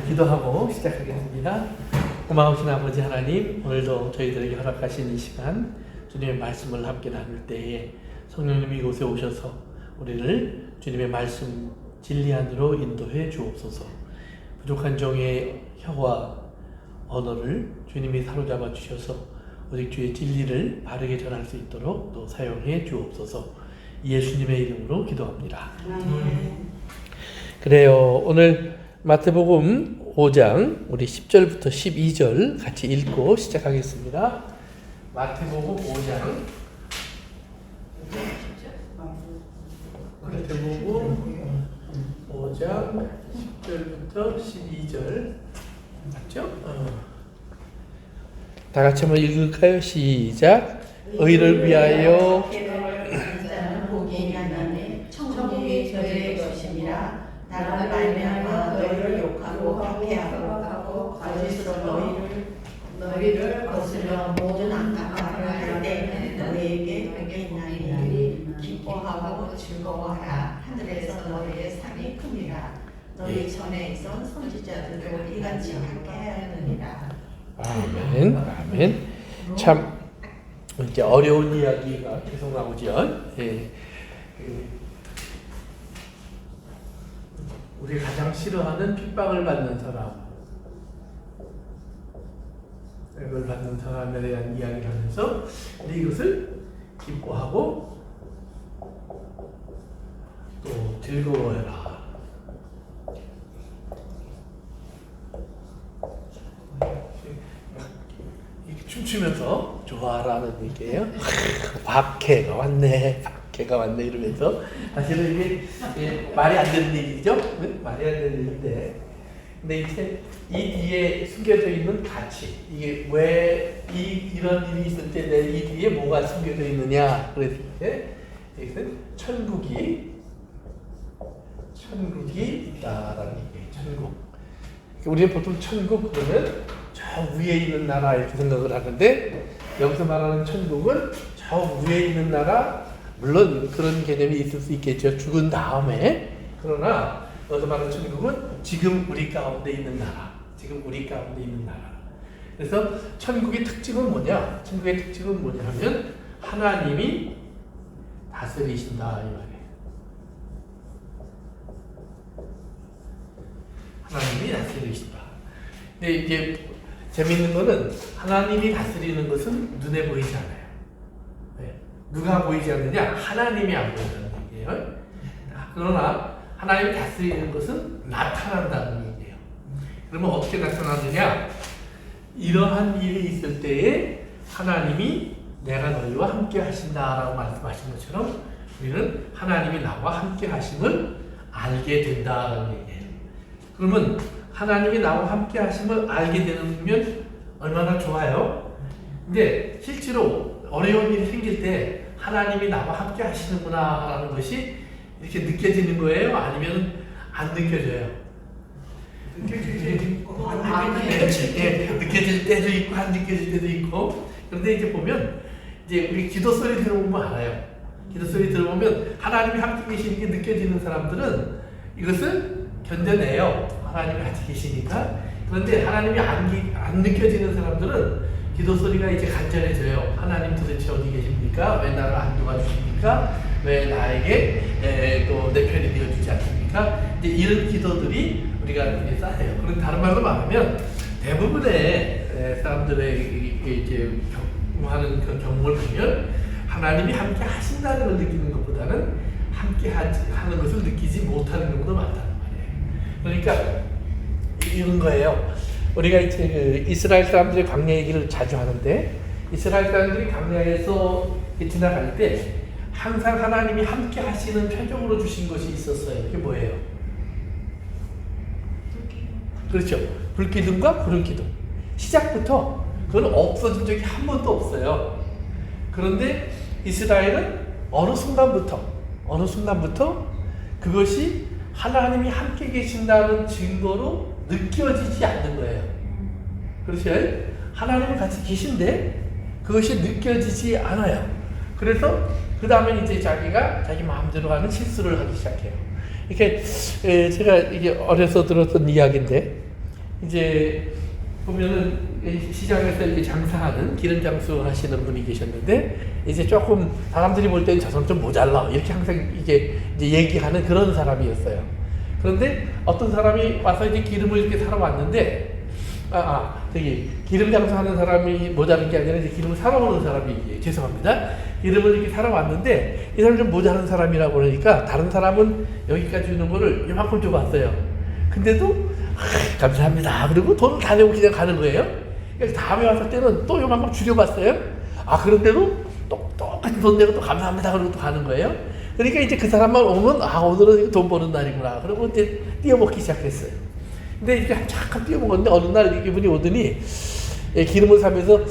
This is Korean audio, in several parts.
기도하고 시작하겠습니다. 고마우신 아버지 하나님, 오늘도 저희들에게 허락하신 이 시간 주님의 말씀을 함께 나눌 때에 성령님이 이곳에 오셔서 우리를 주님의 말씀 진리 안으로 인도해 주옵소서. 부족한 종의 혀와 언어를 주님이 사로잡아 주셔서 오직 주의 진리를 바르게 전할 수 있도록 또 사용해 주옵소서. 예수님의 이름으로 기도합니다. 그래요. 오늘 마태복음 5장 우리 10절부터 12절 같이 읽고 시작하겠습니다. 마태복음 5장 마태복음 5장 10절부터 12절 맞죠? 다 같이 한번 읽을까요? 시작. 의를 위하여 천국이 저의 것이니라. 나를 말미암아 너희를 욕하고 박해하고 거짓으로 너희를 거스려 모든 악한 말을 할 때는 너희에게 복이 있나니 기뻐하고 즐거워하라. 하늘에서 너희의 상이 큽니다. 너희 전에 있던 선지자들도 이같이 박해하였느니라. 아멘. 아멘. 참 이제 어려운 이야기가 계속 나오죠. 예. 우리 가장 싫어하는 핍박을 받는 사람, 핍박을 받는 사람에 대한 이야기를 하면서 우리 이것을 기뻐하고 또 즐거워해라. 이렇게 춤추면서 좋아라는 얘기예요. 박해가 왔네. 개가 왔네 이러면서 사실은 이게 말이 안 되는 얘기죠. 말이 안 되는 얘기인데, 근데 이제 이 뒤에 숨겨져 있는 가치, 이게 왜 이런 일이 있을 때 내 이 뒤에 뭐가 숨겨져 있느냐 그랬을 때 이것은 천국이 있다라는 얘기예요. 천국. 우리는 보통 천국 그러면 저 위에 있는 나라 이렇게 생각을 하는데, 여기서 말하는 천국은 저 위에 있는 나라, 물론 그런 개념이 있을 수 있겠죠. 죽은 다음에. 그러나 여기서 말하는 천국은 지금 우리 가운데 있는 나라. 지금 우리 가운데 있는 나라. 그래서 천국의 특징은 뭐냐? 천국의 특징은 뭐냐 하면 하나님이 다스리신다 이 말이에요. 하나님이 다스리신다. 근데 이게 재밌는 거는 하나님이 다스리는 것은 눈에 보이지 않아요. 누가 보이지 않느냐? 하나님이 안 보인다는 얘기예요. 그러나 하나님이 다스리는 것은 나타난다는 얘기예요. 그러면 어떻게 나타나느냐? 이러한 일이 있을 때에 하나님이 내가 너희와 함께 하신다라고 말씀하신 것처럼 우리는 하나님이 나와 함께 하심을 알게 된다는 얘기예요. 그러면 하나님이 나와 함께 하심을 알게 되면 얼마나 좋아요? 근데 실제로 어려운 일이 생길 때 하나님이 나와 함께 하시는구나 라는 것이 이렇게 느껴지는 거예요? 아니면 안 느껴져요? 느껴질 때도 있고 안 느껴질 때도 있고. 그런데 이제 보면 이제 우리 기도 소리 들어보면 알아요. 기도 소리 들어보면 하나님이 함께 계시는 게 느껴지는 사람들은 이것을 견뎌내요. 하나님이 같이 계시니까. 그런데 하나님이 안 느껴지는 사람들은 기도 소리가 이제 간절해져요. 하나님 도대체 어디 계십니까? 왜 나를 안 도와주십니까? 왜 나에게 또 내 편이 되어주지 않습니까? 이제 이런 기도들이 우리가 쌓여요. 그런 다른 말로 말하면 대부분의 사람들의 이제 경험하는 그런 경험을 보면 하나님이 함께 하신다는 걸 느끼는 것보다는 함께 하는 것을 느끼지 못하는 경우도 많다는 말이에요. 그러니까 이런 거예요. 우리가 이제 그 이스라엘 사람들의 광야 얘기를 자주 하는데, 이스라엘 사람들이 광야에서 지나갈 때 항상 하나님이 함께 하시는 표적으로 주신 것이 있었어요. 그게 뭐예요? 그렇죠. 불기둥과 구름기둥. 시작부터 그건 없어진 적이 한 번도 없어요. 그런데 이스라엘은 어느 순간부터 그것이 하나님이 함께 계신다는 증거로 느껴지지 않는 거예요. 그렇죠? 하나님은 같이 계신데 그것이 느껴지지 않아요. 그래서 그 다음에 이제 자기 마음대로 하는 실수를 하기 시작해요. 이렇게 제가 이게 어려서 들었던 이야기인데, 이제 보면은 시장에서 이렇게 장사하는 기름 장수 하시는 분이 계셨는데 이제 조금 사람들이 볼 때는 저 사람 좀 모자라 이렇게 항상 이게 이제 얘기하는 그런 사람이었어요. 그런데 어떤 사람이 와서 이제 기름을 이렇게 사러 왔는데 저기 기름 장수하는 사람이 모자란 게 아니라 이제 기름을 사러 오는 사람이 죄송합니다. 기름을 이렇게 사러 왔는데 이 사람이 좀 모자란 사람이라고 그러니까 다른 사람은 여기까지 주는 거를 이만큼 주고 왔어요. 근데도 감사합니다. 그리고 돈을 다 내고 그냥 가는 거예요. 그래서 다음에 왔을 때는 또 요만큼 줄여봤어요. 그런데도 똑같이 돈 내고 또 감사합니다. 그러고 또 가는 거예요. 그러니까 이제 그 사람만 오면 오늘은 돈 버는 날이구나. 그러고 이제 띄어먹기 시작했어요. 근데 이렇게 잠깐 띄어먹었는데 어느 날 이분이 오더니 기름을 사면서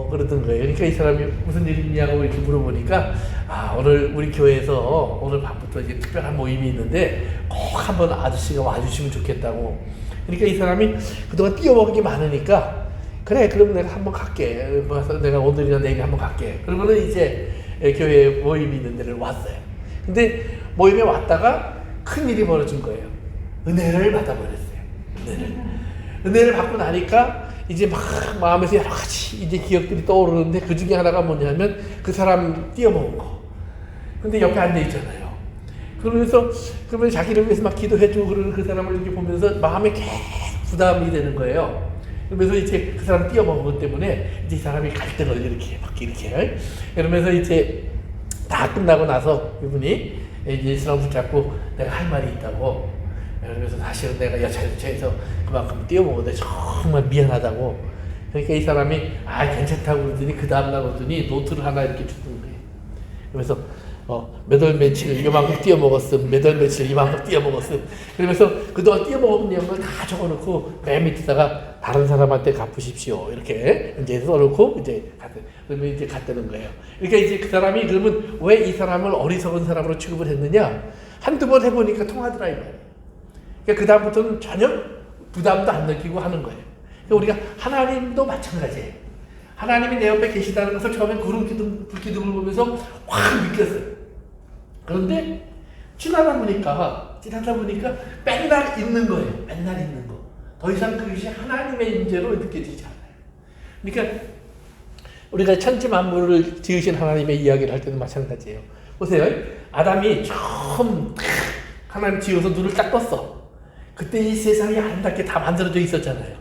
그러던 거예요. 그러니까 이 사람이 무슨 일 있냐고 이렇게 물어보니까 오늘 우리 교회에서 오늘 밤부터 이제 특별한 모임이 있는데 꼭 한번 아저씨가 와주시면 좋겠다고. 그러니까 이 사람이 그동안 띄어먹은 게 많으니까 그래 그럼 내가 한번 갈게. 내가 오늘이나 내일 한번 갈게. 그러면은 이제 교회에 모임이 있는 데를 왔어요. 근데 모임에 왔다가 큰 일이 벌어진 거예요. 은혜를 받아버렸어요. 은혜를 받고 나니까 이제 막 마음에서 여러 가지 이제 기억들이 떠오르는데 그 중에 하나가 뭐냐면 그 사람 띄어먹은 거. 근데 옆에 앉아 있잖아요. 그러면 자기를 위해서 막 기도해주고 그러는 그 사람을 이렇게 보면서 마음에 계속 부담이 되는 거예요. 그러면서 이제 그 사람 띄어먹은 것 때문에 이제 이 사람이 갈등을 이렇게 그러면서 이제 다 끝나고 나서 이분이 이제 사람 붙잡고 내가 할 말이 있다고. 그래서 사실은 내가 여차여차해서 그만큼 띄어먹었는데 정말 미안하다고. 그러니까 이 사람이 괜찮다고 그러더니 그 다음날 오더니 노트를 하나 이렇게 주는 거예요. 그래서 몇 월 며칠 이만큼 띄어먹었음, 몇 월 며칠 이만큼 띄어먹었음. 그러면서 그동안 띄어먹은 내용을 다 적어놓고 맨 밑에다가 다른 사람한테 갚으십시오 이렇게 이제 써놓고 그러면 이제 갔다는 거예요. 그러니까 이제 그 사람이 그러면 왜 이 사람을 어리석은 사람으로 취급을 했느냐? 한두 번 해보니까 통하더라 이 말이에요. 그러니까 그 다음부터는 전혀 부담도 안 느끼고 하는 거예요. 그러니까 우리가 하나님도 마찬가지예요. 하나님이 내 옆에 계시다는 것을 처음에 불기둥을 보면서 확 느꼈어요. 그런데 지나다 보니까 맨날 있는 거예요. 맨날 있는 거. 더 이상 그것이 하나님의 임재로 느껴지지 않아요. 그러니까 우리가 천지 만물을 지으신 하나님의 이야기를 할 때도 마찬가지예요. 보세요. 아담이 처음 하나님 지어서 눈을 딱 떴어. 그때 이 세상이 아름답게 다 만들어져 있었잖아요.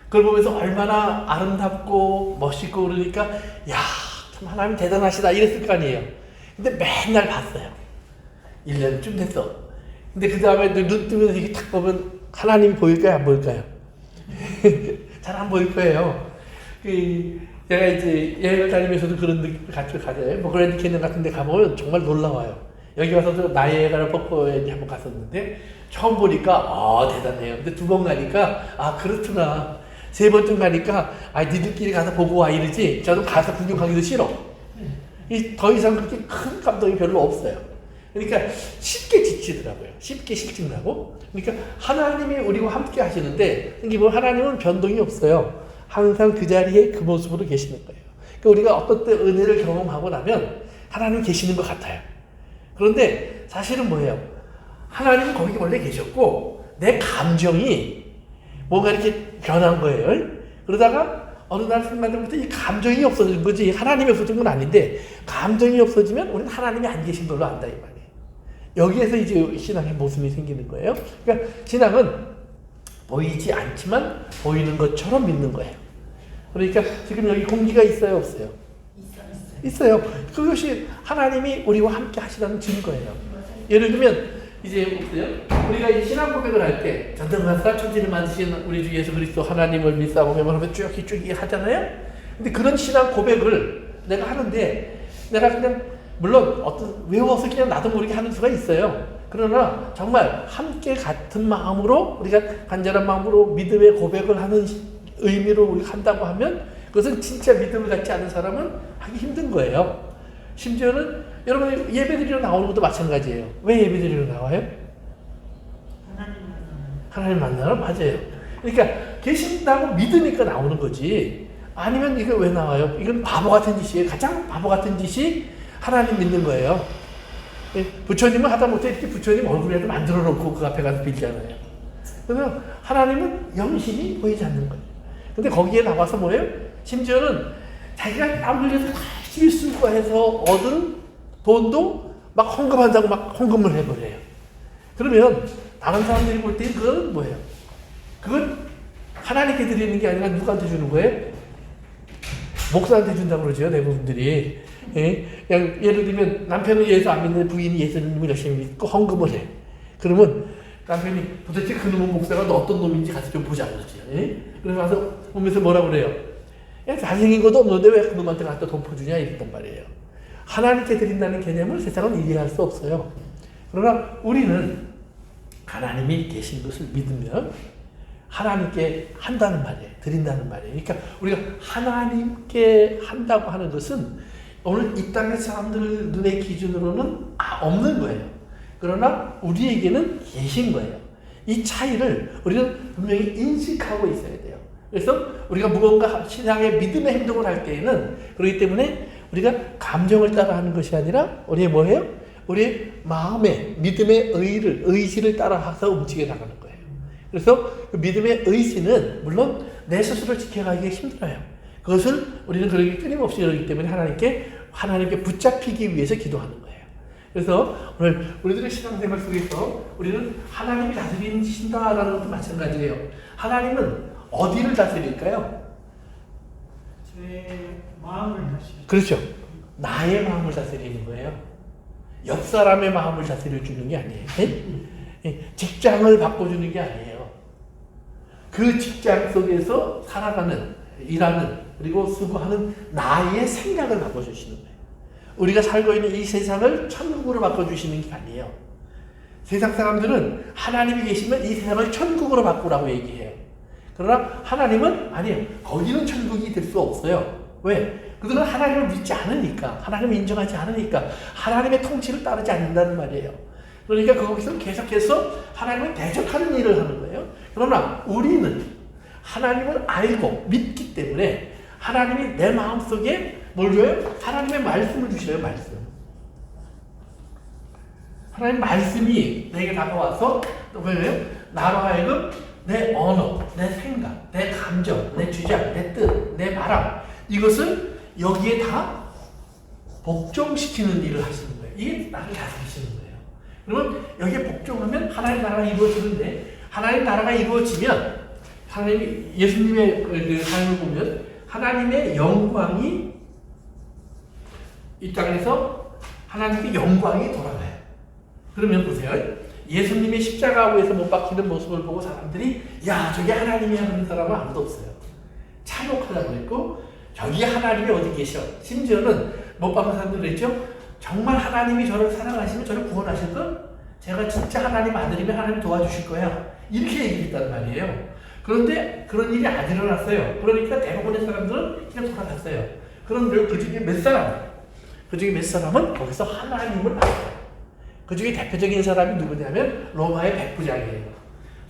그걸 보면서 얼마나 아름답고 멋있고 그러니까 참 하나님 대단하시다 이랬을 거 아니에요. 근데 맨날 봤어요. 1년쯤 됐어. 근데 그 다음에 눈 뜨면서 이렇게 딱 보면 하나님이 보일까요? 안 보일까요? 잘 안 보일 거예요. 제가 이제 여행을 다니면서도 그런 느낌을 같이 가져요. 그랜드 캐년 같은 데 가보면 정말 놀라워요. 여기 와서도 나이아가라 폭포에 한번 갔었는데 처음 보니까 대단해요. 근데 두 번 가니까 그렇구나. 세 번쯤 가니까 니들끼리 가서 보고 와 이러지 저는 가서 구경하기도 싫어. 더 이상 그렇게 큰 감동이 별로 없어요. 그러니까 쉽게 지치더라고요. 쉽게 실증나고. 그러니까 하나님이 우리와 함께 하시는데 하나님은 변동이 없어요. 항상 그 자리에 그 모습으로 계시는 거예요. 그러니까 우리가 어떤 때 은혜를 경험하고 나면 하나님 계시는 것 같아요. 그런데 사실은 뭐예요? 하나님은 거기 원래 계셨고 내 감정이 뭔가 이렇게 변한 거예요. 그러다가 어느 날 순간부터 이 감정이 없어진 거지 하나님이 없어진 건 아닌데 감정이 없어지면 우리는 하나님이 안 계신 걸로 안다 이 말이에요. 여기에서 이제 신앙의 모순이 생기는 거예요. 그러니까 신앙은 보이지 않지만 보이는 것처럼 믿는 거예요. 그러니까 지금 여기 공기가 있어요, 없어요? 있어요. 그것이 하나님이 우리와 함께 하시다는 증거예요. 예를 들면 이제 보세요. 우리가 이 신앙 고백을 할 때 전능하사 천지를 만드신 우리 주 예수 그리스도 하나님을 믿사오며 하면 쭉 하잖아요. 근데 그런 신앙 고백을 내가 하는데 내가 그냥 물론 외워서 그냥 나도 모르게 하는 수가 있어요. 그러나 정말 함께 같은 마음으로 우리가 간절한 마음으로 믿음의 고백을 하는 의미로 우리가 한다고 하면 그것은 진짜 믿음을 갖지 않은 사람은 하기 힘든 거예요. 심지어는 여러분 예배드리러 나오는 것도 마찬가지예요. 왜 예배드리러 나와요? 하나님 만나러 맞아요. 그러니까 계신다고 믿으니까 나오는 거지. 아니면 이거 왜 나와요? 이건 바보 같은 짓이에요. 가장 바보 같은 짓이 하나님 믿는 거예요. 부처님은 하다못해 이렇게 부처님 얼굴이라도 만들어 놓고 그 앞에 가서 빌잖아요. 그래서 하나님은 영신이 보이지 않는 거예요. 근데 거기에 나와서 뭐예요? 심지어는 자기가 땀 흘려서 열심히 수고해서 얻은 돈도 막 헌금한다고 막 헌금을 해버려요. 그러면 다른 사람들이 볼 때 그건 뭐예요? 그건 하나님께 드리는 게 아니라 누구한테 주는 거예요? 목사한테 준다고 그러죠, 대부분들이. 예? 그냥 예를 들면 남편은 예수 안 믿는데 부인이 예수님을 열심히 믿고 헌금을 해. 그러면 남편이 도대체 그놈의 목사가 너 어떤 놈인지 가서 좀 보자 그러죠. 예? 그래서 와서 보면서 뭐라 그래요? 야, 잘생긴 것도 없는데 왜 그놈한테 갖다 돈 퍼주냐 이랬단 말이에요. 하나님께 드린다는 개념을 세상은 이해할 수 없어요. 그러나 우리는 하나님이 계신 것을 믿으면 하나님께 한다는 말이에요. 드린다는 말이에요. 그러니까 우리가 하나님께 한다고 하는 것은 오늘 이 땅의 사람들 눈의 기준으로는 없는 거예요. 그러나 우리에게는 계신 거예요. 이 차이를 우리는 분명히 인식하고 있어야 돼요. 그래서 우리가 무언가 신앙의 믿음의 행동을 할 때에는 그렇기 때문에 우리가 감정을 따라하는 것이 아니라 우리의 뭐예요? 우리의 마음의 믿음의 의지를 따라서 움직여 나가는 거예요. 그래서 그 믿음의 의지는 물론 내 스스로를 지켜가기가 힘들어요. 그것을 우리는 그렇게 끊임없이 그러기 때문에 하나님께 붙잡히기 위해서 기도하는 거예요. 그래서 오늘 우리들의 신앙생활 속에서 우리는 하나님이 다스리신다라는 것도 마찬가지예요. 하나님은 어디를 다스릴까요? 제 마음을 다스리죠. 그렇죠. 나의 마음을 다스리는 거예요. 옆 사람의 마음을 다스려 주는 게 아니에요. 직장을 바꿔주는 게 아니에요. 그 직장 속에서 살아가는, 일하는, 그리고 수고하는 나의 생각을 바꿔주시는 거예요. 우리가 살고 있는 이 세상을 천국으로 바꿔주시는 게 아니에요. 세상 사람들은 하나님이 계시면 이 세상을 천국으로 바꾸라고 얘기해요. 그러나 하나님은 아니에요. 거기는 천국이 될 수 없어요. 왜? 그들은 하나님을 믿지 않으니까, 하나님을 인정하지 않으니까, 하나님의 통치를 따르지 않는다는 말이에요. 그러니까 거기서 계속해서 하나님을 대적하는 일을 하는 거예요. 그러나 우리는 하나님을 알고 믿기 때문에 하나님이 내 마음속에 뭘 줘요? 하나님의 말씀을 주셔요. 말씀. 하나님 말씀이 내게 다가와서 뭐예요? 나로 하여금 내 언어, 내 생각, 내 감정, 내 주장, 내 뜻, 내 바람 이것을 여기에 다 복종시키는 일을 하시는 거예요. 이게 나를 다스리시는 거예요. 그러면 여기에 복종하면 하나님 나라가 이루어지는데 하나님 나라가 이루어지면 하나님이 예수님의 그 삶을 보면 하나님의 영광이 이 땅에서 하나님의 영광이 돌아가요. 그러면 보세요. 예수님의 십자가에서 못 박히는 모습을 보고 사람들이 야 저게 하나님이야 하는 사람은 아무도 없어요. 참혹하다고 했고 저기 하나님이 어디 계셔. 심지어는 못 박은 사람들이 그랬죠. 정말 하나님이 저를 사랑하시면 저를 구원하실 걸 제가 진짜 하나님 아들이면 하나님 도와주실 거야. 이렇게 얘기했단 말이에요. 그런데 그런 일이 안 일어났어요. 그러니까 대부분의 사람들은 그냥 돌아갔어요. 그런데 그 중에 몇 사람은 거기서 하나님을 알아요. 그 중에 대표적인 사람이 누구냐면 로마의 백부장이에요.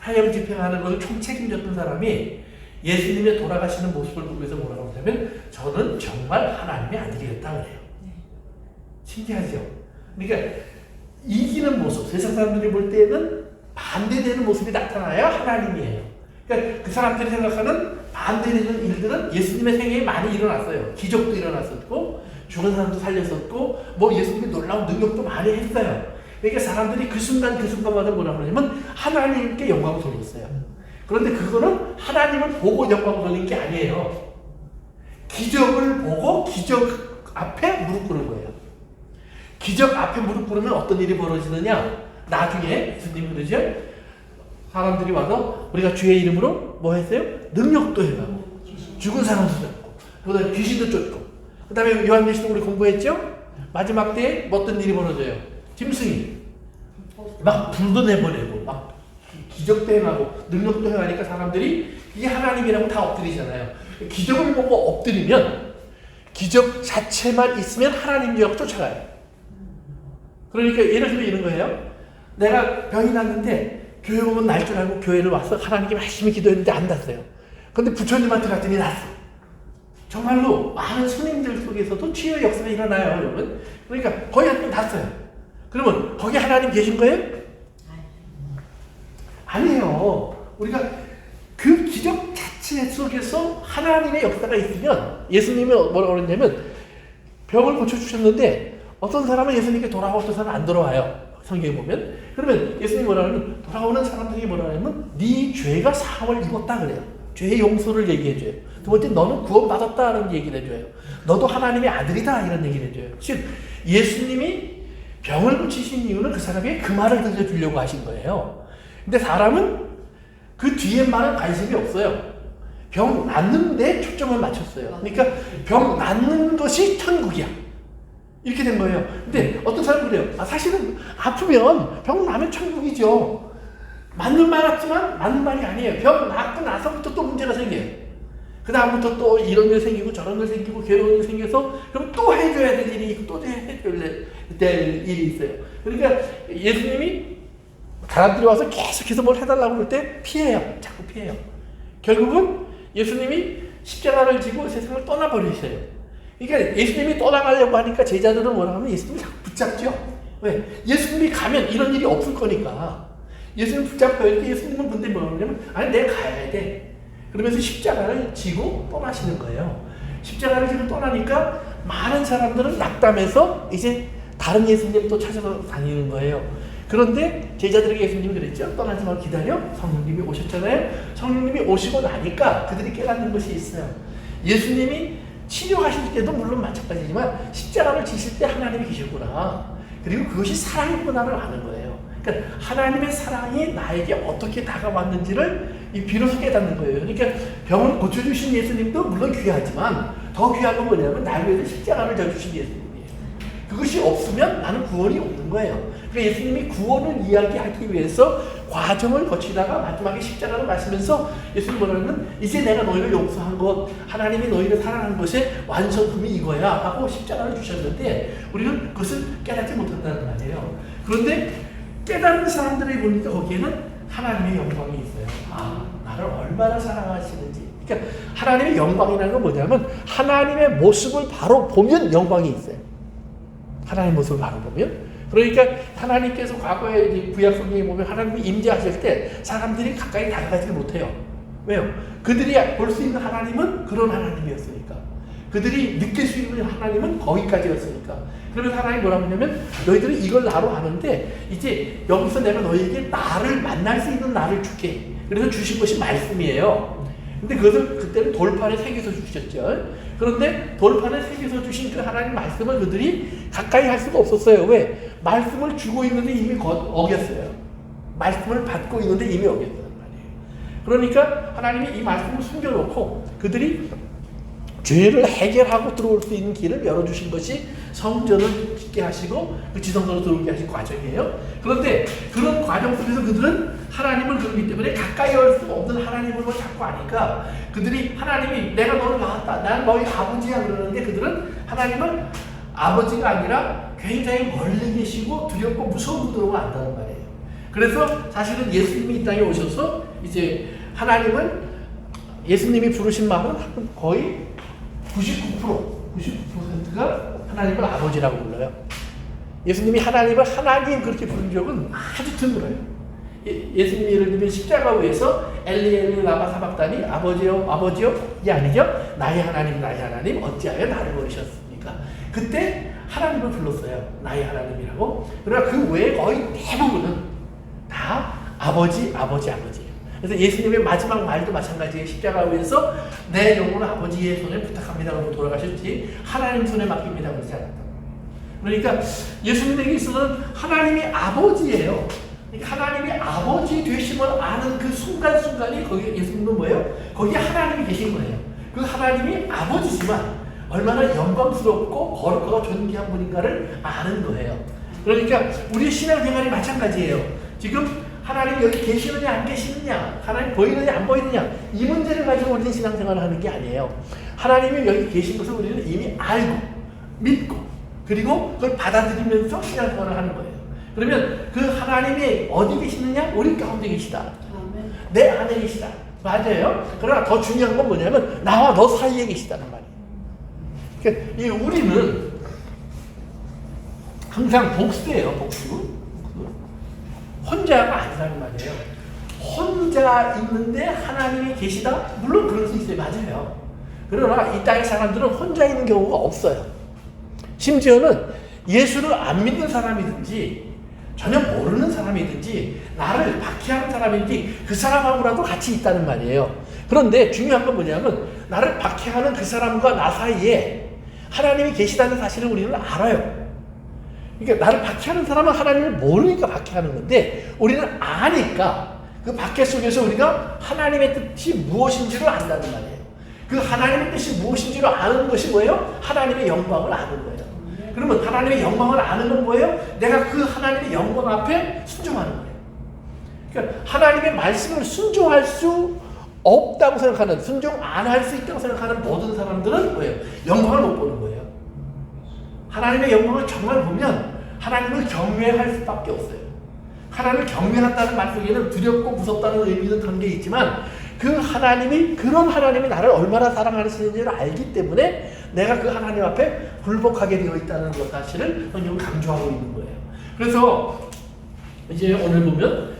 사형 집행하는 것을 총책임졌던 사람이 예수님의 돌아가시는 모습을 보면서 뭐라고 하냐면 저는 정말 하나님의 아들이었다 그래요. 신기하죠? 그러니까 이기는 모습, 세상 사람들이 볼 때는 반대되는 모습이 나타나야 하나님이에요. 그러니까 그 사람들이 생각하는 반대되는 일들은 예수님의 생애에 많이 일어났어요. 기적도 일어났었고 죽은 사람도 살렸었고 뭐 예수님이 놀라운 능력도 많이 했어요. 그러니까 사람들이 그 순간마다 뭐라고 하냐면 하나님께 영광을 돌렸어요. 그런데 그거는 하나님을 보고 영광을 돌린 게 아니에요. 기적을 보고 기적 앞에 무릎 꿇은 거예요. 기적 앞에 무릎 꿇으면 어떤 일이 벌어지느냐? 나중에 예수님이 그러죠? 사람들이 와서 우리가 주의 이름으로 뭐 했어요? 능력도 해가고 죽은 사람도 잡고 그다음에 귀신도 쫓고 그 다음에 요한계시록 우리 공부했죠? 마지막 때에 어떤 일이 벌어져요? 짐승이 막 불도 내보내고 막 기적도 행하고 능력도 행하니까 사람들이 이게 하나님이라고 다 엎드리잖아요. 기적을 보고 엎드리면 기적 자체만 있으면 하나님 줄 알고 쫓아가요. 그러니까 예를 들면 이런 거예요. 내가 병이 났는데 교회 오면 날 줄 알고 교회를 와서 하나님께 열심히 기도했는데 안 났어요. 근데 부처님한테 갔더니 났어. 정말로 많은 스님들 속에서도 치유의 역사가 일어나요, 여러분. 그러니까 거기 한번 났어요. 그러면 거기 하나님 계신 거예요? 아니에요. 우리가 그 기적 자체 속에서 하나님의 역사가 있으면 예수님이 뭐라고 그러냐면 병을 고쳐주셨는데 어떤 사람은 예수님께 돌아오고 어떤 사람은 안 돌아와요. 성경에 보면. 그러면 예수님이 뭐라 하면 돌아오는 사람들이 뭐라 하면 네 죄가 사함을 입었다 그래요. 죄의 용서를 얘기해줘요. 두 번째 너는 구원받았다는 얘기를 해줘요. 너도 하나님의 아들이다 이런 얘기를 해줘요. 즉 예수님이 병을 고치신 이유는 그 사람에게 그 말을 들려주려고 하신 거예요. 근데 사람은 그 뒤에 말은 관심이 없어요. 병 낫는 데 초점을 맞췄어요. 그러니까 병 낫는 것이 천국이야. 이렇게 된 거예요. 근데 어떤 사람은 그래요. 사실은 아프면 병 나면 천국이죠. 맞는 말 같지만 맞는 말이 아니에요. 병 낫고 나서부터 또 문제가 생겨요. 그 다음부터 또 이런 일 생기고 저런 일 생기고 괴로운 일 생겨서 그럼 또 해줘야 될 일이 있고 또 해줘야 될 일이 있어요. 그러니까 예수님이 사람들이 와서 계속해서 뭘 해달라고 그럴 때 피해요. 자꾸 피해요. 결국은 예수님이 십자가를 지고 세상을 떠나버리셔요. 그러니까 예수님이 떠나가려고 하니까 제자들은 뭐라 하면 예수님을 자꾸 붙잡죠. 왜? 예수님이 가면 이런 일이 없을 거니까. 예수님 붙잡고 이렇게 예수님은 근데 뭐라 그러냐면 아니 내가 가야 돼. 그러면서 십자가를 지고 떠나시는 거예요. 십자가를 지고 떠나니까 많은 사람들은 낙담해서 이제 다른 예수님 또 찾아서 다니는 거예요. 그런데 제자들에게 예수님이 그랬죠. 떠나지 말고 기다려. 성령님이 오셨잖아요. 성령님이 오시고 나니까 그들이 깨닫는 것이 있어요. 예수님이 치료하실 때도 물론 마찬가지지만 십자가를 지실 때 하나님이 계셨구나. 그리고 그것이 사랑이구나를 아는 거예요. 그러니까 하나님의 사랑이 나에게 어떻게 다가왔는지를 비로소 깨닫는 거예요. 그러니까 병을 고쳐주신 예수님도 물론 귀하지만 더 귀한 건 뭐냐면 나를 위해서 십자가를 져주신 예수님이에요. 그것이 없으면 나는 구원이 없는 거예요. 그러니까 예수님이 구원을 이야기하기 위해서 과정을 거치다가 마지막에 십자가를 마시면서 예수님이 뭐라면 이제 내가 너희를 용서한 것, 하나님이 너희를 사랑한 것의 완성품이 이거야 하고 십자가를 주셨는데 우리는 그것을 깨닫지 못한다는 말이에요. 그런데 깨닫는 사람들이 보니까 거기에는 하나님의 영광이 있어요. 나를 얼마나 사랑하시는지. 그러니까 하나님의 영광이라는 건 뭐냐면 하나님의 모습을 바로 보면 영광이 있어요. 하나님의 모습을 바로 보면. 그러니까 하나님께서 과거에 구약 성경에 보면 하나님이 임재하실 때 사람들이 가까이 다가가지 못해요. 왜요? 그들이 볼 수 있는 하나님은 그런 하나님이었으니까. 그들이 느낄 수 있는 하나님은 거기까지였으니까. 그러면서 하나님이 뭐라고 하냐면 너희들은 이걸 나로 아는데 이제 여기서 내가 너희에게 나를 만날 수 있는 나를 줄게. 그래서 주신 것이 말씀이에요. 근데 그것을 그때는 돌판에 새겨서 주셨죠. 그런데 돌판에 새겨서 주신 그 하나님 말씀을 그들이 가까이 할 수가 없었어요. 왜? 말씀을 주고 있는데 이미 어겼어요. 말씀을 받고 있는데 이미 어겼단 말이에요. 그러니까 하나님이 이 말씀을 숨겨놓고 그들이 죄를 해결하고 들어올 수 있는 길을 열어주신 것이 성전을 짓게 하시고 그 지성소로 들어오게 하신 과정이에요. 그런데 그런 과정 속에서 그들은 하나님을 그러기 때문에 가까이 올 수 없는 하나님을 자꾸 아니까 그들이 하나님이 내가 너를 낳았다. 난 너희 아버지야 그러는데 그들은 하나님을 아버지가 아니라 굉장히 멀리 계시고 두렵고 무서운 분으로 안다는 말이에요. 그래서 사실은 예수님이 이 땅에 오셔서 이제 하나님을 예수님이 부르신 마음은 거의 99%가 하나님을 아버지라고 불러요. 예수님이 하나님을 하나님 그렇게 부른 적은 아주 드물어요. 예수님이 예를 들면 십자가 위에서 엘리 엘리 라마 사박다니 아버지요 아버지요 이게 아니죠. 나의 하나님 어찌하여 나를 버리셨습니까? 그때 하나님을 불렀어요. 나의 하나님이라고. 그러나 그 외에 거의 대부분은 다 아버지. 그래서 예수님의 마지막 말도 마찬가지예요. 십자가 위에서 내 영혼을 아버지의 손에 부탁합니다 하고 돌아가셨지 하나님 손에 맡깁니다 그러지 않았다. 그러니까 예수님에게 있어서는 하나님이 아버지예요. 그러니까 하나님이 아버지 되심을 아는 그 순간순간이 거기 예수님은 뭐예요? 거기에 하나님이 계신 거예요. 그 하나님이 아버지지만 얼마나 영광스럽고 거룩하고 존귀한 분인가를 아는 거예요. 그러니까 우리 신앙생활이 마찬가지예요. 지금 하나님 여기 계시느냐 안 계시느냐, 하나님 보이느냐 안 보이느냐 이 문제를 가지고 우리는 신앙생활을 하는 게 아니에요. 하나님이 여기 계신 것을 우리는 이미 알고 믿고 그리고 그걸 받아들이면서 신앙생활을 하는 거예요. 그러면 그 하나님이 어디 계시느냐? 우리 가운데 계시다. 내 안에 계시다. 맞아요. 그러나 더 중요한 건 뭐냐면 나와 너 사이에 계시다는 말이에요. 그러니까 이 우리는 항상 복수예요. 복수. 혼자가 아니라는 말이에요. 혼자 있는데 하나님이 계시다? 물론 그럴 수 있어요. 맞아요. 그러나 이 땅의 사람들은 혼자 있는 경우가 없어요. 심지어는 예수를 안 믿는 사람이든지 전혀 모르는 사람이든지 나를 박해하는 사람이든지 그 사람하고라도 같이 있다는 말이에요. 그런데 중요한 건 뭐냐면 나를 박해하는 그 사람과 나 사이에 하나님이 계시다는 사실을 우리는 알아요. 그러니까 나를 박해하는 사람은 하나님을 모르니까 박해하는 건데 우리는 아니까 그 박해 속에서 우리가 하나님의 뜻이 무엇인지를 안다는 말이에요. 그 하나님의 뜻이 무엇인지를 아는 것이 뭐예요? 하나님의 영광을 아는 거예요. 그러면 하나님의 영광을 아는 건 뭐예요? 내가 그 하나님의 영광 앞에 순종하는 거예요. 그러니까 하나님의 말씀을 순종할 수 없다고 생각하는, 순종 안 할 수 있다고 생각하는 모든 사람들은 뭐예요? 영광을 못 보는 거예요. 하나님의 영광을 정말 보면 하나님을 경외할 수밖에 없어요. 하나님을 경외한다는 말 속에는 두렵고 무섭다는 의미는 담겨 있지만 그 하나님이, 그런 하나님이 나를 얼마나 사랑하시는지를 알기 때문에 내가 그 하나님 앞에 굴복하게 되어 있다는 것 사실을 성경은 강조하고 있는 거예요. 그래서 이제 오늘 보면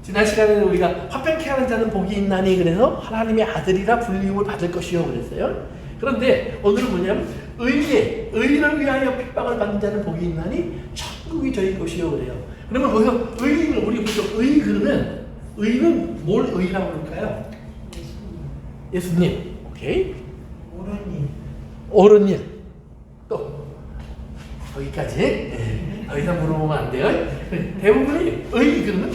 지난 시간에는 우리가 화평케 하는 자는 복이 있나니 그래서 하나님의 아들이라 불림을 받을 것이요 그랬어요. 그런데 오늘은 뭐냐면 의를 위하여 핍박을 받는 자는 복이 있나니 천국이 저희 것이요 그래요. 그러면 거기서 의를 우리 보통 의 그러면 의는 뭘 의라고 그럴까요? 예수님. 오케이. 옳은 일. 또 거기까지. 네. 더 이상 물어보면 안 돼요. 대부분이 의 그러면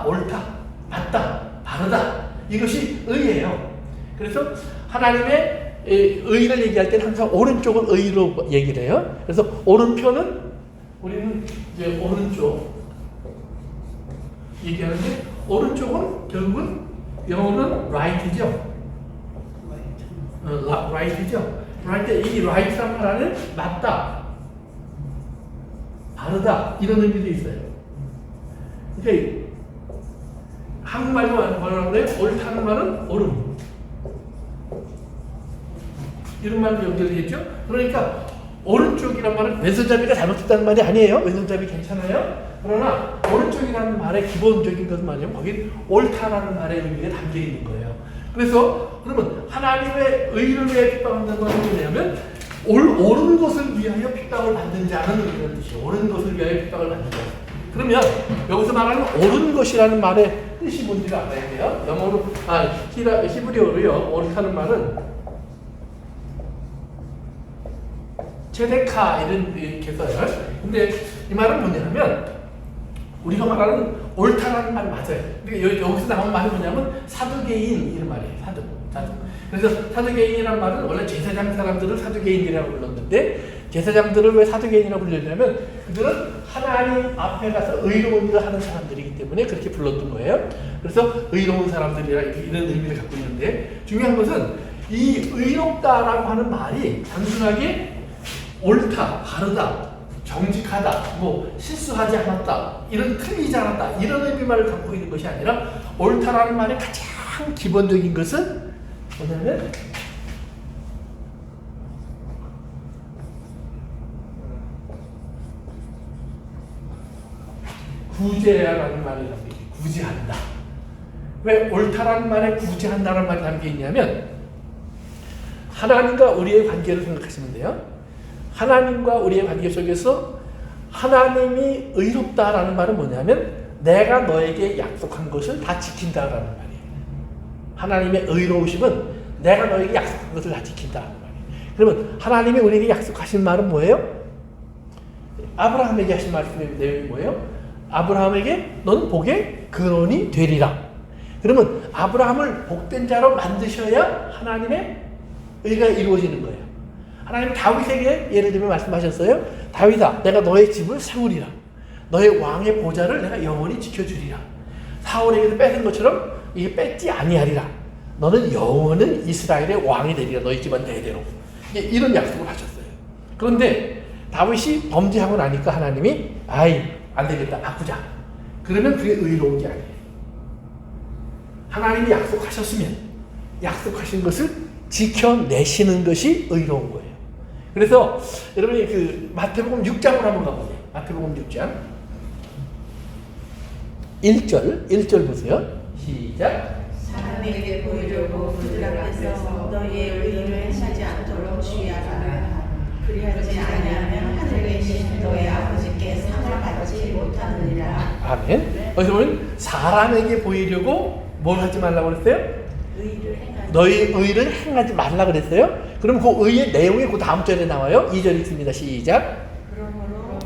옳다, 맞다, 바르다. 이것이 의예요. 그래서 하나님의 의를 얘기할 때는 항상 오른쪽은 의로 얘기를 해요. 그래서 오른편은 우리는 이제 오른쪽 얘기하는데 오른쪽은 결국은 영어는 right죠. right죠. right, 이 right란 말 안에 맞다, 바르다 이런 의미도 있어요. 그러니까 한국말로 말하는데 옳다는 말은 옳음. 이런 말도 연결되겠죠? 그러니까 오른쪽이란 말은 왼손잡이가 잘못했다는 말이 아니에요. 왼손잡이 괜찮아요. 그러나 오른쪽이라는 말의 기본적인 것은 뭐냐면 거기 옳다라는 말의 의미가 담겨 있는 거예요. 그래서 그러면 하나님의 의를 위해 핍박받는 것은 뭐냐면 옳은 것을 위하여 핍박을 받는 자는 이런 뜻이에요. 옳은 것을 위하여 핍박을 받는 자. 그러면 여기서 말하는 옳은 것이라는 말의 뜻이 뭔지를 알아야 돼요. 영어로 히브리어로요. 옳다는 말은 체데카 이렇게 써요. 근데 이 말은 뭐냐면 우리가 말하는 옳다라는 말 맞아요. 그러니까 여기서 나온 말이 뭐냐면 사두개인 이런 말이에요. 사두. 그래서 사두개인이라는 말은 원래 제사장 사람들을 사두개인이라고 불렀는데 제사장들을 왜 사두개인이라고 불렀냐면 그들은 하나님 앞에 가서 의로운 일을 하는 사람들이기 때문에 그렇게 불렀던 거예요. 그래서 의로운 사람들이라 이런 의미를 갖고 있는데 중요한 것은 이 의롭다라고 하는 말이 단순하게 옳다, 바르다, 정직하다, 뭐 실수하지 않았다, 이런 틀리지 않았다 이런 의미만을 갖고 있는 것이 아니라 옳다라는 말의 가장 기본적인 것은 뭐냐면 구제라는 말이 담겨 있어요. 구제한다. 왜 옳다라는 말에 구제한다는 말이 담겨 있냐면 하나님과 우리의 관계를 생각하시면 돼요. 하나님과 우리의 관계 속에서 하나님이 의롭다라는 말은 뭐냐면 내가 너에게 약속한 것을 다 지킨다라는 말이에요. 하나님의 의로우심은 내가 너에게 약속한 것을 다 지킨다라는 말이에요. 그러면 하나님이 우리에게 약속하신 말은 뭐예요? 아브라함에게 하신 말씀의 내용이 뭐예요? 아브라함에게 넌 복의 근원이 되리라. 그러면 아브라함을 복된 자로 만드셔야 하나님의 의가 이루어지는 거예요. 하나님 다윗에게 예를 들면 말씀하셨어요. 다윗아, 내가 너의 집을 세우리라. 너의 왕의 보좌를 내가 영원히 지켜주리라. 사울에게서 뺏은 것처럼 이게 뺏지 아니하리라. 너는 영원히 이스라엘의 왕이 되리라. 너희 집안 대대로. 이런 약속을 하셨어요. 그런데 다윗이 범죄하고 나니까 하나님이 안 되겠다. 바꾸자. 그러면 그게 의로운 게 아니에요. 하나님이 약속하셨으면 약속하신 것을 지켜내시는 것이 의로운 거예요. 그래서 여러분이 그 마태복음 6장으로 한번 가보세요. 마태복음 6장. 1절 보세요. 시작. 사람에게 보이려고 그들 앞에서 너희의 의를 행하지 않도록 주의하라. 그리하지 아니하면 하늘에 계신 너희 아버지께 상을 받지 못하느니라. 아멘. 어디서 보면 사람에게 보이려고 뭘 하지 말라고 그랬어요? 의를 행하지. 너희 의를 행하지 말라 그랬어요. 그럼 그 의의 내용이 그 다음 절에 나와요. 2절 있습니다. 시작. 그러므로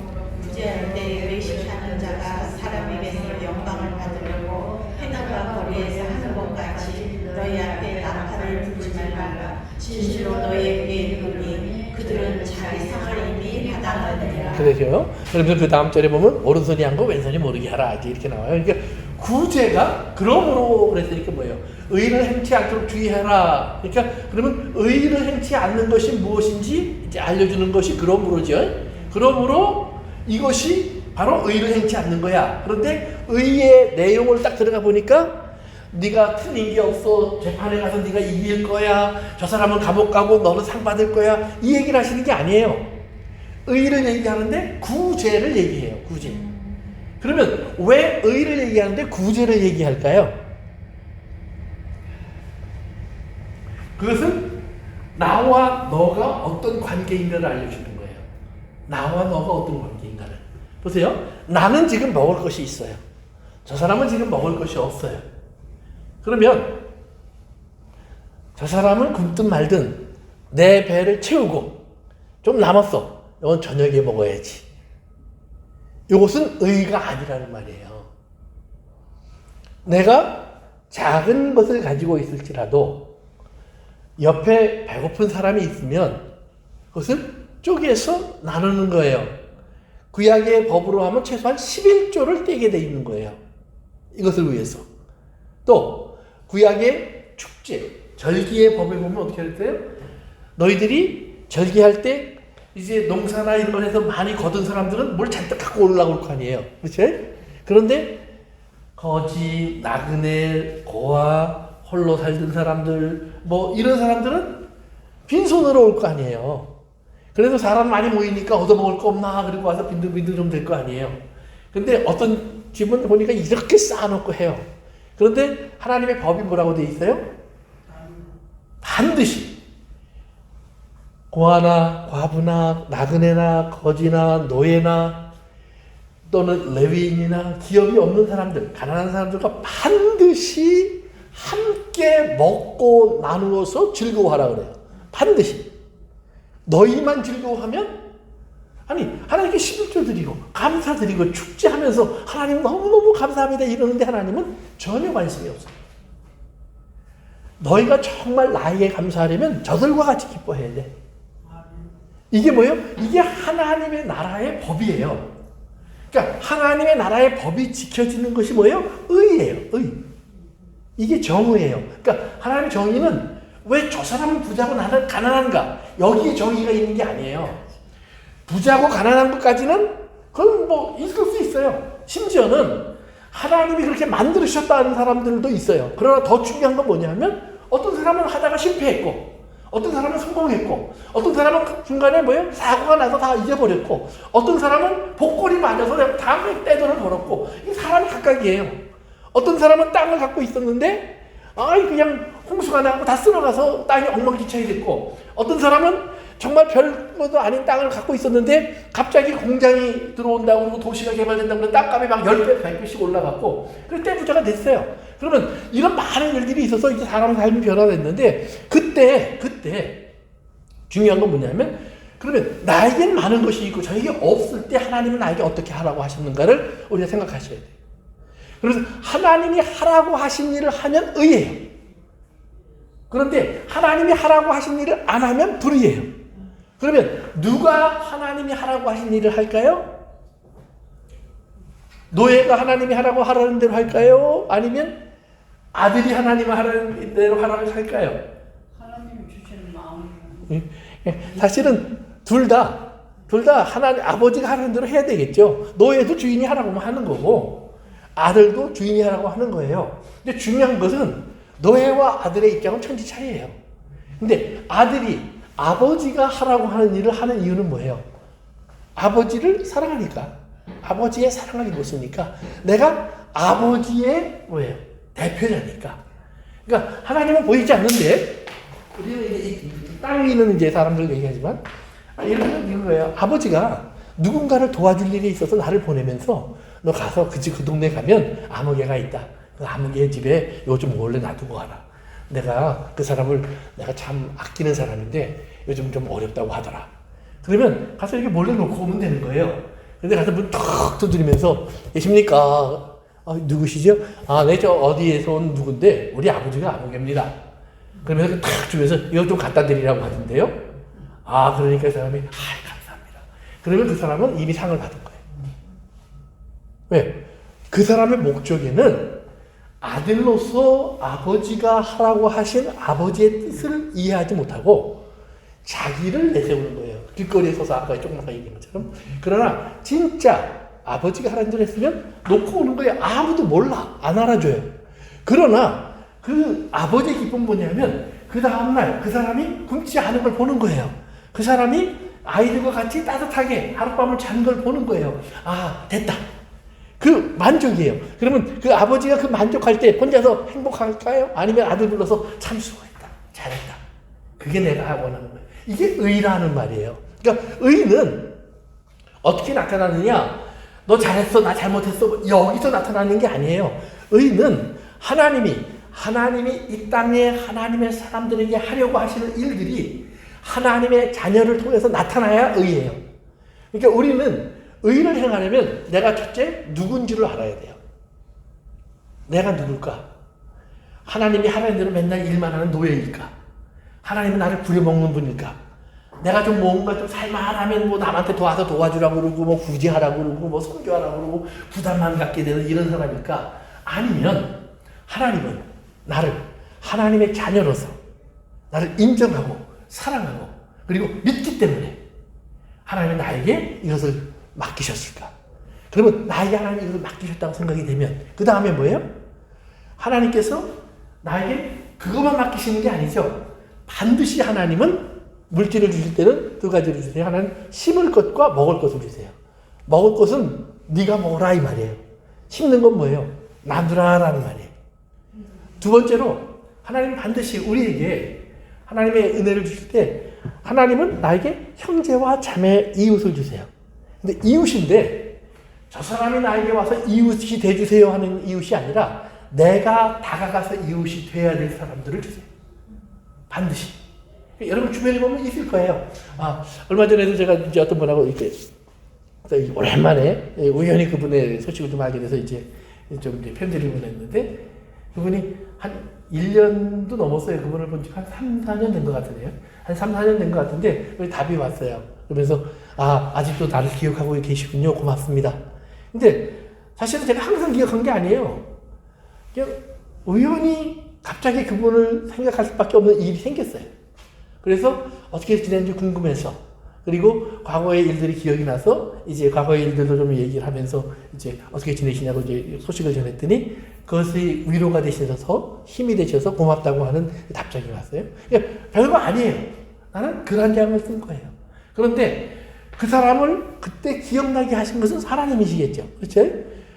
구제할 때 외식하는 자가 사람에게서 영광을 받으려고 회당과 거리에서 하는 것 같이 너희 앞에 나팔을 불지 말라. 진실로 너희에게 이르노니 그들은 자기 상을 이미 받았느니라. 그러죠. 그러면서 그 다음 절에 보면 오른손이 한 거 왼손이 모르게 하라 이렇게 나와요. 그러니까 구제가 그러므로 그랬으니까 뭐예요? 의를 행치 않도록 주의하라. 그러니까 그러면 의를 행치 않는 것이 무엇인지 이제 알려주는 것이 그러므로죠. 그러므로 이것이 바로 의를 행치 않는 거야. 그런데 의의 내용을 딱 들어가 보니까 네가 틀린 게 없어. 재판에 가서 네가 이길 거야. 저 사람은 감옥 가고 너는 상 받을 거야. 이 얘기를 하시는 게 아니에요. 의를 얘기하는데 구제를 얘기해요. 구제. 그러면 왜 의를 얘기하는데 구제를 얘기할까요? 그것은 나와 너가 어떤 관계인가를 알려주는 거예요. 나와 너가 어떤 관계인가를. 보세요. 나는 지금 먹을 것이 있어요. 저 사람은 지금 먹을 것이 없어요. 그러면 저 사람은 굶든 말든 내 배를 채우고 좀 남았어. 이건 저녁에 먹어야지. 이것은 의가 아니라는 말이에요. 내가 작은 것을 가지고 있을지라도 옆에 배고픈 사람이 있으면 그것을 쪼개서 나누는 거예요. 구약의 법으로 하면 최소한 11조를 떼게 돼 있는 거예요. 이것을 위해서. 또 구약의 축제, 절기의 법에 보면 어떻게 할까요? 너희들이 절기할 때 이제 농사나 이런 걸 해서 많이 거둔 사람들은 뭘 잔뜩 갖고 올라올 거 아니에요. 그렇죠? 그런데 거지, 나그네, 고아, 홀로 살던 사람들 뭐 이런 사람들은 빈손으로 올 거 아니에요. 그래서 사람 많이 모이니까 얻어먹을 거 없나 그리고 와서 빈둥빈둥 좀 될 거 아니에요. 근데 어떤 집은 보니까 이렇게 쌓아놓고 해요. 그런데 하나님의 법이 뭐라고 돼 있어요? 반드시 고아나 과부나 나그네나 거지나 노예나 또는 레위인이나 기업이 없는 사람들, 가난한 사람들과 반드시 함께 먹고 나누어서 즐거워하라 그래요. 반드시. 너희만 즐거워하면 아니 하나님께 11조 드리고 감사드리고 축제하면서 하나님 너무너무 감사합니다 이러는데 하나님은 전혀 관심이 없어요. 너희가 정말 나에게 감사하려면 저들과 같이 기뻐해야 돼. 이게 뭐예요? 이게 하나님의 나라의 법이에요. 그러니까 하나님의 나라의 법이 지켜지는 것이 뭐예요? 의예요. 의. 이게 정의예요. 그러니까 하나님의 정의는 왜 저 사람은 부자고 나는 가난한가? 여기에 정의가 있는 게 아니에요. 부자고 가난한 것까지는 그건 뭐 있을 수 있어요. 심지어는 하나님이 그렇게 만들으셨다는 사람들도 있어요. 그러나 더 중요한 건 뭐냐면 어떤 사람은 하다가 실패했고 어떤 사람은 성공했고 어떤 사람은 중간에 뭐예요? 사고가 나서 다 잊어버렸고 어떤 사람은 복권이 맞아서 다음에 떼돈을 벌었고 이 사람이 각각이에요. 어떤 사람은 땅을 갖고 있었는데 그냥 홍수가 나고 다 쓸어가서 땅이 엉망진창이 됐고 어떤 사람은 정말 별것도 아닌 땅을 갖고 있었는데 갑자기 공장이 들어온다고 그러고 도시가 개발된다고 그러고 땅값이 막 10배, 100배씩 올라갔고 그래서 떼부자가 됐어요. 그러면 이런 많은 일들이 있어서 이제 사람 삶이 변화됐는데 그때 중요한 건 뭐냐면 그러면 나에겐 많은 것이 있고 저에게 없을 때 하나님은 나에게 어떻게 하라고 하셨는가를 우리가 생각하셔야 돼요. 그래서 하나님이 하라고 하신 일을 하면 의예요. 그런데 하나님이 하라고 하신 일을 안 하면 불의예요. 그러면 누가 하나님이 하라고 하신 일을 할까요? 노예가 하나님이 하라는 대로 할까요? 아니면 아들이 하나님이 하라는 대로 하라고 할까요? 하나님이 주시는 마음이에요. 사실은 둘 다 하나님 아버지가 하라는 대로 해야 되겠죠. 노예도 주인이 하라고 하는 거고 아들도 주인이 하라고 하는 거예요. 근데 중요한 것은 노예와 아들의 입장은 천지 차이예요. 근데 아들이 아버지가 하라고 하는 일을 하는 이유는 뭐예요? 아버지를 사랑하니까. 아버지의 사랑을 입었으니까 내가 아버지의 뭐예요? 대표자니까. 그러니까 하나님은 보이지 않는데 우리는 이제 이 땅에 있는 이제 사람들 얘기하지만 이런 이거예요. 아버지가 누군가를 도와줄 일이 있어서 나를 보내면서 너 가서 그 동네 가면 아무개가 있다. 그 아무개 집에 요즘 몰래 놔두고 가라. 내가 그 사람을 내가 참 아끼는 사람인데 요즘 좀 어렵다고 하더라. 그러면 가서 이렇게 몰래 놓고 오면 되는 거예요. 근데 가서 문 턱 두드리면서 계십니까? 누구시죠? 네, 저 어디에서 온 누군데 우리 아버지가 아무개입니다. 그러면서 탁 주면서 이거 좀 갖다 드리라고 하던데요. 그러니까 그 사람이 감사합니다. 그러면 그 사람은 이미 상을 받은 거예요. 왜? 그 사람의 목적에는 아들로서 아버지가 하라고 하신 아버지의 뜻을 이해하지 못하고 자기를 내세우는 거예요. 길거리에 서서 아까 조금 아까 얘기한 것처럼. 그러나 진짜 아버지가 하라는 대로 했으면 놓고 오는 거예요. 아무도 몰라. 안 알아줘요. 그러나 그 아버지의 기쁨은 뭐냐면 그 다음날 그 사람이 굶지 않은 걸 보는 거예요. 그 사람이 아이들과 같이 따뜻하게 하룻밤을 잔 걸 보는 거예요. 됐다. 그 만족이에요. 그러면 그 아버지가 그 만족할 때 혼자서 행복할까요? 아니면 아들 불러서 참 수고했다. 잘했다. 그게 내가 원하는 거예요. 이게 의라는 말이에요. 그러니까 의는 어떻게 나타나느냐? 너 잘했어, 나 잘못했어. 여기서 나타나는 게 아니에요. 의는 하나님이 이 땅에 하나님의 사람들에게 하려고 하시는 일들이 하나님의 자녀를 통해서 나타나야 의예요. 그러니까 우리는 의를 행하려면 내가 첫째 누군지를 알아야 돼요. 내가 누굴까? 하나님이 하라는 대로 맨날 일만 하는 노예일까? 하나님은 나를 부려먹는 분일까? 내가 좀 뭔가 좀 살만하면 뭐 남한테 도와주라고 그러고 뭐 구제하라고 그러고 뭐 선교하라고 그러고 부담만 갖게 되는 이런 사람일까? 아니면 하나님은 나를 하나님의 자녀로서 나를 인정하고 사랑하고 그리고 믿기 때문에 하나님은 나에게 이것을 맡기셨을까? 그러면 나에게 하나님이 이것을 맡기셨다고 생각이 되면 그 다음에 뭐예요? 하나님께서 나에게 그것만 맡기시는 게 아니죠. 반드시 하나님은 물질을 주실 때는 두 가지를 주세요. 하나는 심을 것과 먹을 것을 주세요. 먹을 것은 네가 먹어라 이 말이에요. 심는 건 뭐예요? 놔두라라는 말이에요. 두 번째로 하나님은 반드시 우리에게 하나님의 은혜를 주실 때 하나님은 나에게 형제와 자매 이웃을 주세요. 근데 이웃인데 저 사람이 나에게 와서 이웃이 돼주세요 하는 이웃이 아니라 내가 다가가서 이웃이 돼야 될 사람들을 주세요. 반드시. 여러분 주변에 보면 있을 거예요. 얼마 전에도 제가 이제 어떤 분하고 이렇게 오랜만에 우연히 그분의 소식을 좀 알게 돼서 이제 좀 이제 편지를 보냈는데 그분이 한 1년도 넘었어요. 그분을 본 지 한 3, 4년 된 것 같은데요. 한 3, 4년 된 것 같은데 답이 왔어요. 그러면서 아직도 나를 기억하고 계시군요. 고맙습니다. 근데 사실은 제가 항상 기억한 게 아니에요. 그냥 우연히 갑자기 그분을 생각할 수밖에 없는 일이 생겼어요. 그래서 어떻게 지냈는지 궁금해서 그리고 과거의 일들이 기억이 나서 이제 과거의 일들도 좀 얘기를 하면서 이제 어떻게 지내시냐고 이제 소식을 전했더니 그것이 위로가 되셔서 힘이 되셔서 고맙다고 하는 답장이 왔어요. 그러니까 별거 아니에요. 나는 글 한 장을 쓴 거예요. 그런데 그 사람을 그때 기억나게 하신 것은 하나님이시겠죠. 그렇죠?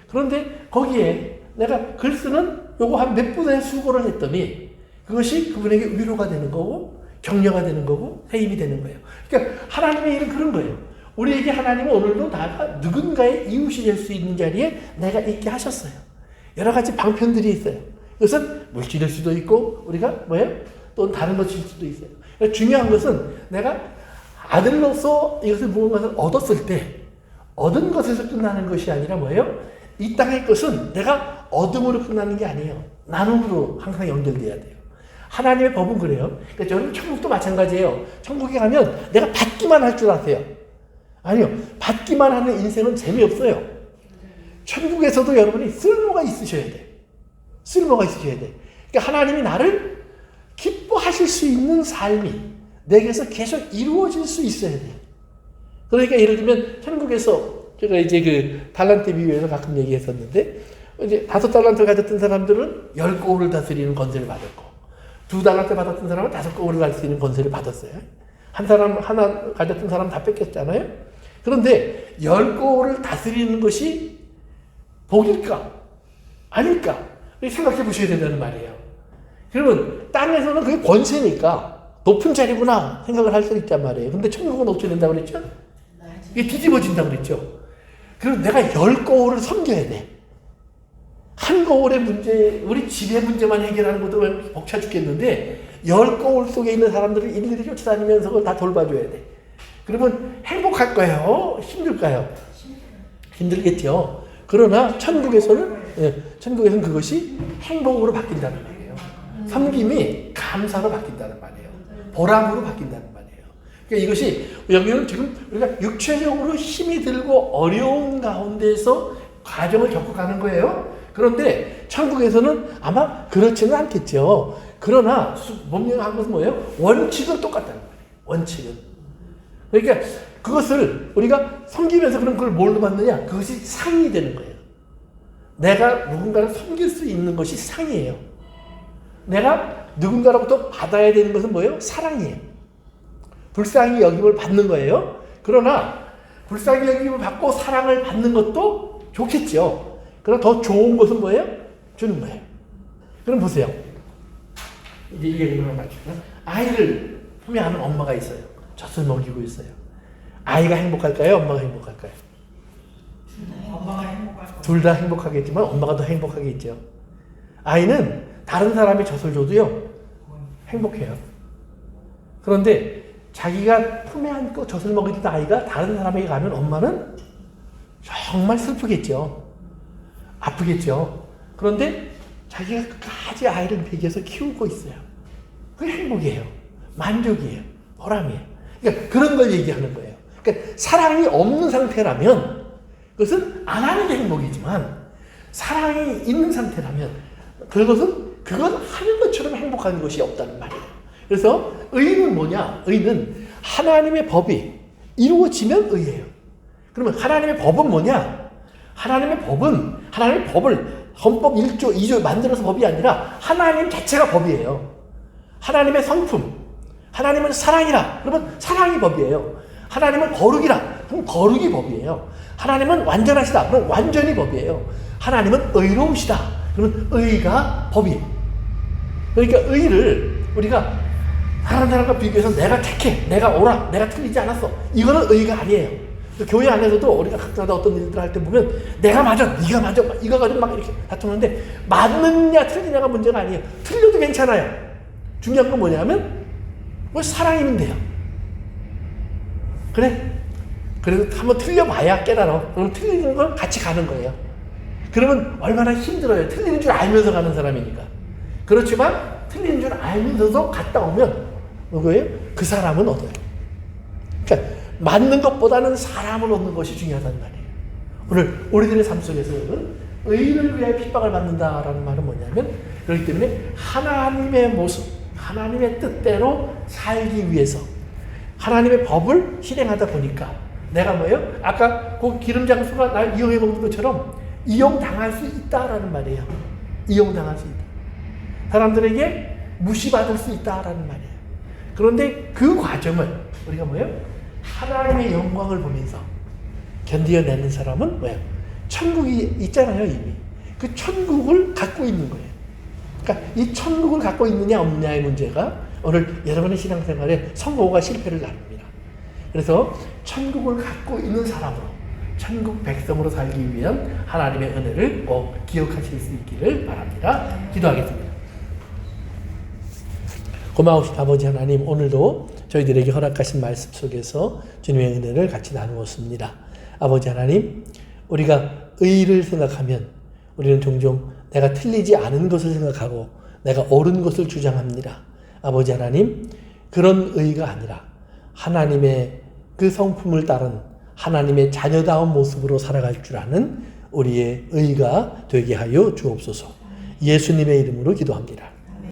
그런데 거기에 내가 글 쓰는 요거 한 몇 분의 수고를 했더니 그것이 그분에게 위로가 되는 거고 격려가 되는 거고 새 힘이 되는 거예요. 그러니까 하나님의 일은 그런 거예요. 우리에게 하나님은 오늘도 나가 누군가의 이웃이 될 수 있는 자리에 내가 있게 하셨어요. 여러 가지 방편들이 있어요. 이것은 물질일 수도 있고 우리가 뭐예요? 또 다른 것일 수도 있어요. 그러니까 중요한 것은 내가 아들로서 이것을 무언가를 얻었을 때 얻은 것에서 끝나는 것이 아니라 뭐예요? 이 땅의 것은 내가 얻음으로 끝나는 게 아니에요. 나눔으로 항상 연결돼야 돼요. 하나님의 법은 그래요. 그러니까 저는 천국도 마찬가지예요. 천국에 가면 내가 받기만 할 줄 아세요? 아니요. 받기만 하는 인생은 재미없어요. 천국에서도 여러분이 쓸모가 있으셔야 돼. 쓸모가 있으셔야 돼. 그러니까 하나님이 나를 기뻐하실 수 있는 삶이 내게서 계속 이루어질 수 있어야 돼요. 그러니까 예를 들면 천국에서 제가 이제 그 달란트 비유에서 가끔 얘기했었는데 이제 5달란트 가졌던 사람들은 10고을을 다스리는 권세를 받았고 2달란트 받았던 사람은 5고을을 다스리는 권세를 받았어요. 한 사람 하나 가졌던 사람 다 뺏겼잖아요. 그런데 10고을을 다스리는 것이 복일까? 아닐까? 생각해 보셔야 된다는 말이에요. 그러면 땅에서는 그게 권세니까 높은 자리구나 생각을 할 수 있단 말이에요. 근데 천국은 어떻게 된다고 그랬죠? 이게 뒤집어진다고 그랬죠. 그래서 내가 10거울을 섬겨야 돼. 한 거울의 문제, 우리 집의 문제만 해결하는 것도 벅차 죽겠는데 10거울 속에 있는 사람들을 일일이 쫓아다니면서 그걸 다 돌봐줘야 돼. 그러면 행복할까요? 힘들까요? 힘들겠죠. 그러나 천국에서는 그것이 행복으로 바뀐다는 말이에요. 섬김이 감사로 바뀐다는 말이에요. 보람으로 바뀐다는 말이에요. 그러니까 이것이 여기는 지금 우리가 육체적으로 힘이 들고 어려운 가운데서 과정을 겪어가는 거예요. 그런데 천국에서는 아마 그렇지는 않겠죠. 그러나 분명한 것은 뭐예요? 원칙은 똑같다는 거예요. 원칙은. 그러니까 그것을 우리가 섬기면서 그럼 그걸 뭘로 받느냐? 그것이 상이 되는 거예요. 내가 누군가를 섬길 수 있는 것이 상이에요. 내가 누군가로부터 받아야 되는 것은 뭐예요? 사랑이에요. 불쌍히 여김을 받는 거예요. 그러나 불쌍히 여김을 받고 사랑을 받는 것도 좋겠죠. 그러나 더 좋은 것은 뭐예요? 주는 거예요. 그럼 보세요. 이제 이 얘기를 마치고 아이를 품에하는 엄마가 있어요. 젖을 먹이고 있어요. 아이가 행복할까요? 엄마가 행복할까요? 엄마가 행복할 거예요. 둘 다 행복하겠지만 엄마가 더 행복하겠죠. 아이는 다른 사람이 젖을 줘도요 행복해요. 그런데 자기가 품에 안고 젖을 먹이던 아이가 다른 사람에게 가면 엄마는 정말 슬프겠죠. 아프겠죠. 그런데 자기가 끝까지 아이를 먹여서 키우고 있어요. 그게 행복이에요. 만족이에요. 보람이에요. 그러니까 그런 걸 얘기하는 거예요. 그러니까 사랑이 없는 상태라면 그것은 안 하는 게 행복이지만 사랑이 있는 상태라면 그건 하는 것처럼 행복한 것이 없다는 말이에요. 그래서 의는 뭐냐? 의는 하나님의 법이 이루어지면 의예요. 그러면 하나님의 법은 뭐냐? 하나님의 법을 헌법 1조, 2조 만들어서 법이 아니라 하나님 자체가 법이에요. 하나님의 성품, 하나님은 사랑이라 그러면 사랑이 법이에요. 하나님은 거룩이라 그럼 거룩이 법이에요. 하나님은 완전하시다 그럼 완전히 법이에요. 하나님은 의로우시다 그러면 의가 법이에요. 그러니까 의를 우리가 다른 사람과 비교해서 내가 착해, 내가 옳아, 내가 틀리지 않았어 이거는 의가 아니에요. 교회 안에서도 우리가 각자마다 어떤 일들 할 때 보면 내가 맞아, 네가 맞아 이거 가지고 막 이렇게 다투는데 맞느냐 틀리냐가 문제가 아니에요. 틀려도 괜찮아요. 중요한 건 뭐냐면 뭐 사랑이면 돼요. 그래? 그래서 한번 틀려봐야 깨달아. 그럼 틀리는 걸 같이 가는 거예요. 그러면 얼마나 힘들어요. 틀리는 줄 알면서 가는 사람이니까. 그렇지만 틀리는 줄 알면서도 갔다 오면 뭐예요? 그 사람은 얻어요. 그러니까 맞는 것보다는 사람을 얻는 것이 중요하다는 말이에요. 오늘 우리들의 삶 속에서는 의를 위해 핍박을 받는다라는 말은 뭐냐면 그렇기 때문에 하나님의 모습, 하나님의 뜻대로 살기 위해서 하나님의 법을 실행하다 보니까 내가 뭐예요? 아까 그 기름 장수가 날 이용해 먹는 것처럼 이용당할 수 있다라는 말이에요. 이용당할 수 있다. 사람들에게 무시받을 수 있다라는 말이에요. 그런데 그 과정을 우리가 뭐예요? 하나님의 영광을 보면서 견디어내는 사람은 뭐예요? 천국이 있잖아요, 이미. 그 천국을 갖고 있는 거예요. 그러니까 이 천국을 갖고 있느냐 없느냐의 문제가 오늘 여러분의 신앙생활에 성공과 실패를 나눕니다. 그래서 천국을 갖고 있는 사람으로 천국 백성으로 살기 위한 하나님의 은혜를 꼭 기억하실 수 있기를 바랍니다. 기도하겠습니다. 고마우신 아버지 하나님, 오늘도 저희들에게 허락하신 말씀 속에서 주님의 은혜를 같이 나누었습니다. 아버지 하나님, 우리가 의를 생각하면 우리는 종종 내가 틀리지 않은 것을 생각하고 내가 옳은 것을 주장합니다. 아버지 하나님, 그런 의가 아니라 하나님의 그 성품을 따른 하나님의 자녀다운 모습으로 살아갈 줄 아는 우리의 의가 되게 하여 주옵소서. 예수님의 이름으로 기도합니다.